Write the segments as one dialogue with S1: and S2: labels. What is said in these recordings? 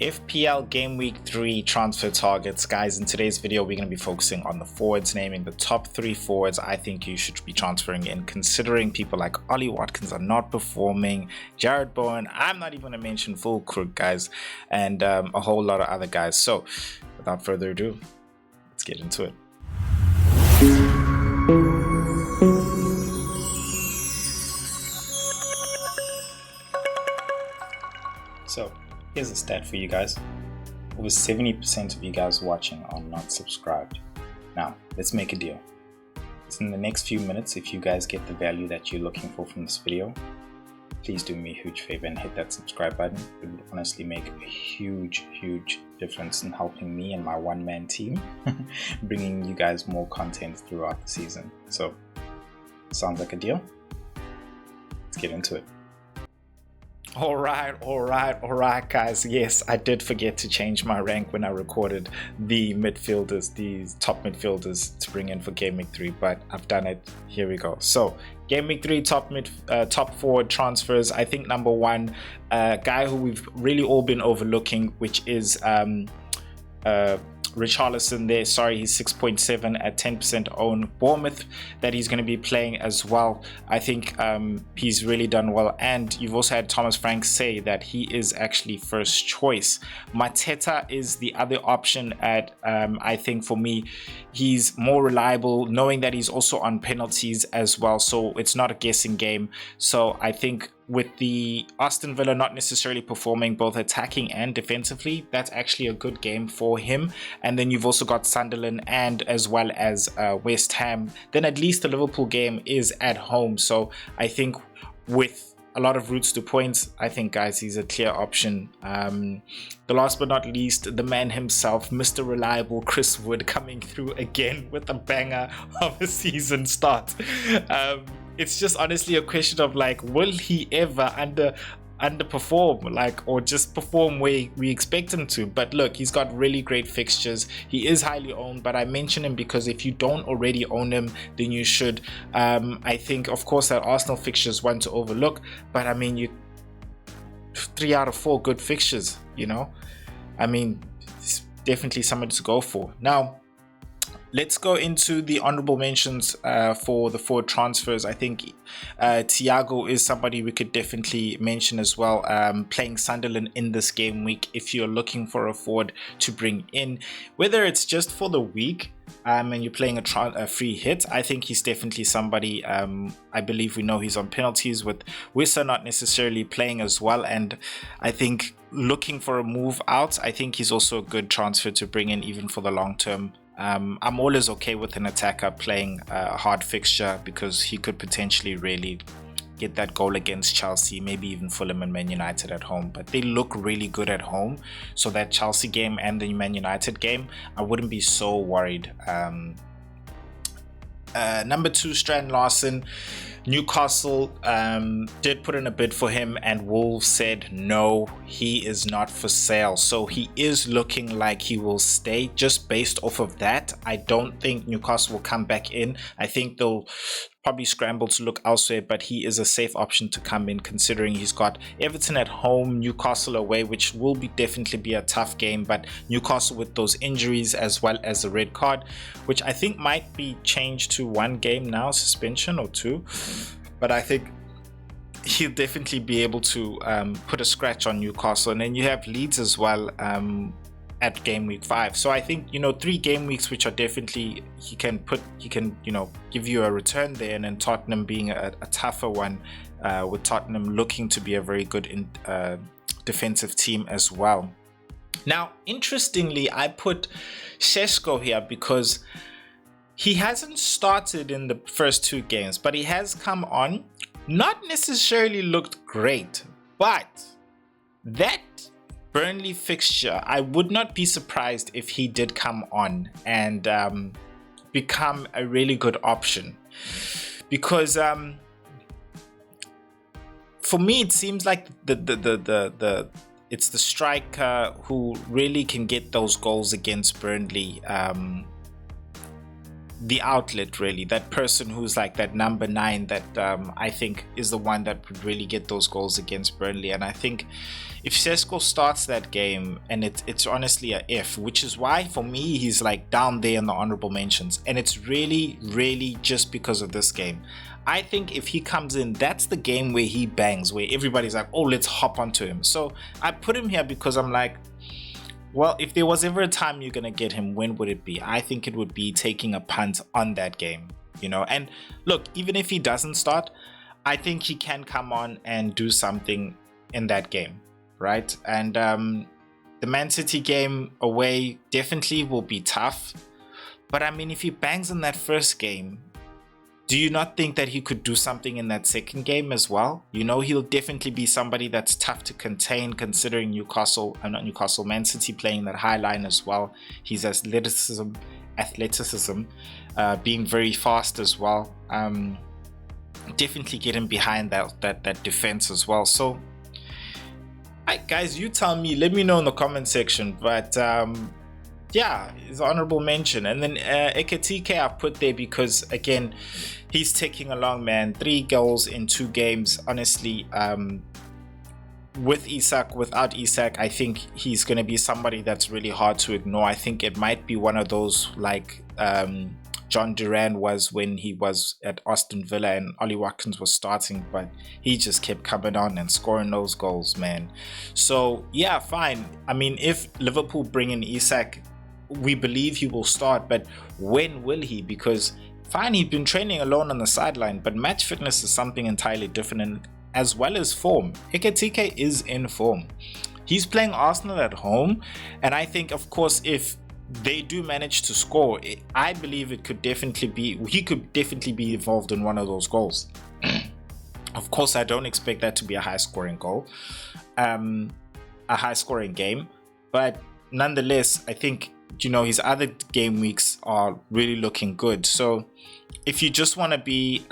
S1: FPL Gameweek 3 transfer targets. Guys, in today's video we're going to be focusing on the forwards, naming the top 3 forwards I think you should be transferring in, considering people like Ollie Watkins are not performing, Jared Bowen, I'm not even going to mention Full Crook, guys, and a whole lot of other guys. So without further ado, let's get into it. So here's a stat for you guys. Over 70% of you guys watching are not subscribed. Now, let's make a deal. So in the next few minutes, if you guys get the value that you're looking for from this video, please do me a huge favor and hit that subscribe button. It would honestly make a huge difference in helping me and my one-man team, bringing you guys more content throughout the season. So, sounds like a deal? Let's get into it. All right, guys. Yes, I did forget to change my rank when I recorded the midfielders, these top midfielders to bring in for Game Week 3, but I've done it. Here we go. So Game Week 3 top forward transfers. I think number one, guy who we've really all been overlooking, which is Richarlison there. Sorry, he's 6.7 at 10% own. Bournemouth, that he's going to be playing as well. I think he's really done well. And you've also had Thomas Frank say that he is actually first choice. Mateta is the other option at, I think for me, he's more reliable, knowing that he's also on penalties as well. So it's not a guessing game. So I think with the Aston Villa not necessarily performing both attacking and defensively, that's actually a good game for him. And then you've also got Sunderland and as well as West Ham. Then at least the Liverpool game is at home. So I think with a lot of routes to points, I think, guys, he's a clear option. The last but not least, the man himself, Mr. Reliable Chris Wood, coming through again with a banger of a season start. It's just honestly a question of like, will he ever underperform, like, or just perform where we expect him to? But look, he's got really great fixtures. He is highly owned, but I mention him because if you don't already own him, then you should. I think, of course, that Arsenal fixtures one to overlook, but I mean, you 3 out of 4 good fixtures, you know. I mean, it's definitely somebody to go for. Now, let's go into the honorable mentions for the forward transfers. I think Thiago is somebody we could definitely mention as well, playing Sunderland in this game week. If you're looking for a forward to bring in, whether it's just for the week and you're playing a free hit, I think he's definitely somebody. I believe we know he's on penalties, with Wissa not necessarily playing as well, and I think looking for a move out, I think he's also a good transfer to bring in even for the long term. I'm always okay with an attacker playing a hard fixture because he could potentially really get that goal against Chelsea, maybe even Fulham and Man United at home, but they look really good at home. So that Chelsea game and the Man United game, I wouldn't be so worried. Number 2, Strand Larsen. Newcastle did put in a bid for him and Wolves said no, he is not for sale. So he is looking like he will stay. Just based off of that, I don't think Newcastle will come back in. I think they'll probably scramble to look elsewhere, but he is a safe option to come in, considering he's got Everton at home, Newcastle away, which will definitely be a tough game, but Newcastle with those injuries as well as the red card, which I think might be changed to 1 game now, suspension, or 2, but I think he'll definitely be able to put a scratch on Newcastle. And then you have Leeds as well at game week 5. So I think, you know, 3 game weeks which are definitely he can you know, give you a return there, and then Tottenham being a tougher one, with Tottenham looking to be a very good defensive team as well. Now, interestingly, I put Šeško here because he hasn't started in the first 2 games, but he has come on, not necessarily looked great, but that Burnley fixture, I would not be surprised if he did come on and become a really good option, because for me it seems like it's the striker who really can get those goals against Burnley. the outlet, really, that person who's like that number 9 that I think is the one that would really get those goals against Burnley. And I think if Sesko starts that game, and it's honestly a if, which is why for me he's like down there in the honorable mentions, and it's really just because of this game. I think if he comes in, that's the game where he bangs, where everybody's like, oh, let's hop onto him. So I put him here because I'm like, well, if there was ever a time you're going to get him, when would it be? I think it would be taking a punt on that game, you know. And look, even if he doesn't start, I think he can come on and do something in that game, right? And the Man City game away definitely will be tough. But I mean, if he bangs in that first game, do you not think that he could do something in that second game as well? You know, he'll definitely be somebody that's tough to contain, considering Man City playing that high line as well. His athleticism, being very fast as well. Definitely get him behind that defense as well. So, guys, you tell me. Let me know in the comment section. But yeah, it's honorable mention. And then Ekatike I put there because, again, he's ticking along, man. 3 goals in 2 games. Honestly, with Isak, without Isak, I think he's going to be somebody that's really hard to ignore. I think it might be one of those like John Duran was when he was at Aston Villa and Ollie Watkins was starting, but he just kept coming on and scoring those goals, man. So yeah, fine. I mean, if Liverpool bring in Isak, we believe he will start, but when will he? Because fine, he's been training alone on the sideline, but match fitness is something entirely different, and as well as form. Ekatike is in form. He's playing Arsenal at home, and I think, of course, if they do manage to score, I believe he could definitely be involved in one of those goals. Of course, I don't expect that to be a high scoring goal, a high scoring game, but nonetheless, I think, you know, his other game weeks are really looking good. So if you just want to be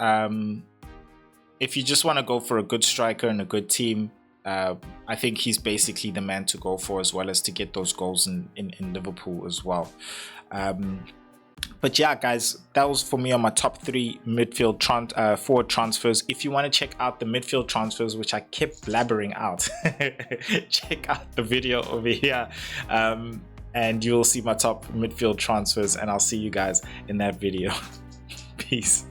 S1: if you just want to go for a good striker and a good team, I think he's basically the man to go for, as well as to get those goals in Liverpool as well. But yeah, guys, that was for me on my top 3 midfield forward transfers. If you want to check out the midfield transfers, which I kept blabbering out, check out the video over here. And you'll see my top midfield transfers, and I'll see you guys in that video. Peace.